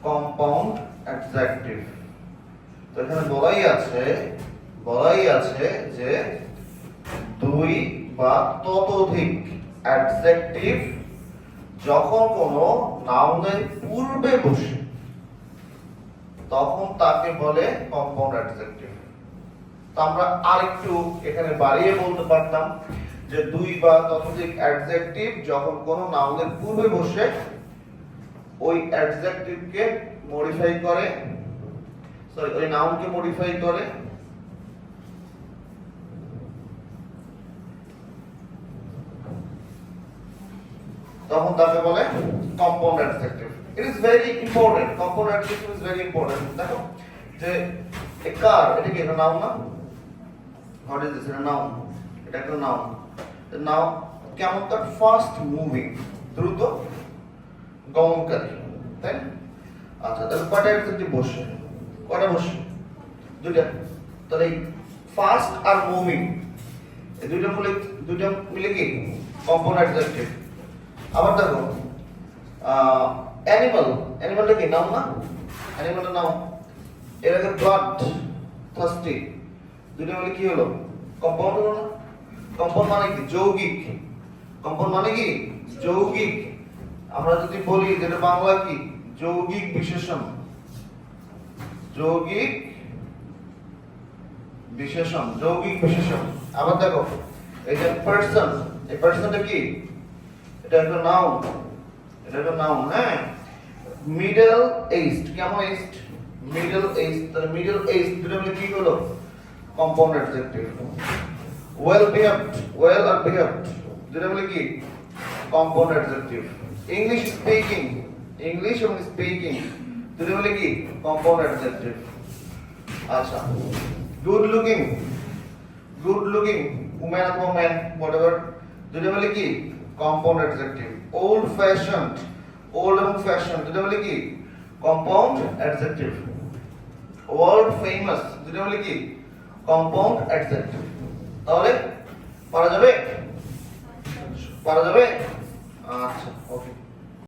Compound adjective. তো এখানে বলাই আছে যে দুই বা ততোধিক অ্যাডজেক্টিভ যখন কোনো নাউনের পূর্বে বসে তখন তাকে বলে কম্পাউন্ড অ্যাডজেক্টিভ। তো আমরা আরেকটু এখানে বাড়িয়ে বলতে পারতাম যে দুই বা ততোধিক অ্যাডজেক্টিভ যখন কোনো নাউনের পূর্বে বসে ওই অ্যাডজেক্টিভকে মডিফাই করে, ওই নাউনকে মডিফাই করে তখন তাকে বলে compound adjective. It is very important, compound adjective is very important. দেখো যে এ কার, এটা কি একটা নাউন না? What is this? এটা নাউন, এটা একটা নাউন। নাও কেমন? তার ফাস্ট মুভিং, দ্রুত গমনকারী, তাই না? আচ্ছা, তাহলে কয়টা অ্যাডজেক্টিভ বসে? কয়টা বসে? দুইটা। তাহলে ফাস্ট আর মুভিং এই দুইটা মিলে কি কম্পাউন্ড অ্যাডজেক্টিভ। আবার দেখো অ্যানিমালটা কি নাউন না? অ্যানিমালটা নাউন। এর আগে ব্লাড থার্স্টি, দুইটা মিলে কি হলো? কম্পাউন্ড হলো না? কম্পাউন্ড মানে কি? যৌগিক। কম্পাউন্ড মানে কি? যৌগিক। আমরা যদি বলি যেটা বাংলা কি? যৌগিক বিশেষণ। যৌগিক বিশেষণ। আবার দেখো এই যে পারসন, এই পারসনটা কি? এটা একটা নাউন, হ্যাঁ। মিডল এজড, কেমন এজড? Middle aged. তাহলে মিডল এজড দুটো মিলে কি হলো? Compound adjective. ওয়েল আর বিহেভড দুটো মিলে কি? Compound adjective. ইংলিশ এবং স্পিকিং দুটো মিলে কি? Compound adjective. আচ্ছা, গুড লুকিং উম্যান অথবা ম্যান হোয়াটএভার দুটো মিলে কি? Compound adjective. ওল্ড এবং ফ্যাশন দুটো মিলে কি? Compound adjective. ওয়ার্ল্ড ফেমাস দুটো মিলে কি? Compound adjective. তাহলে পারা যাবে? আচ্ছা, ওকে।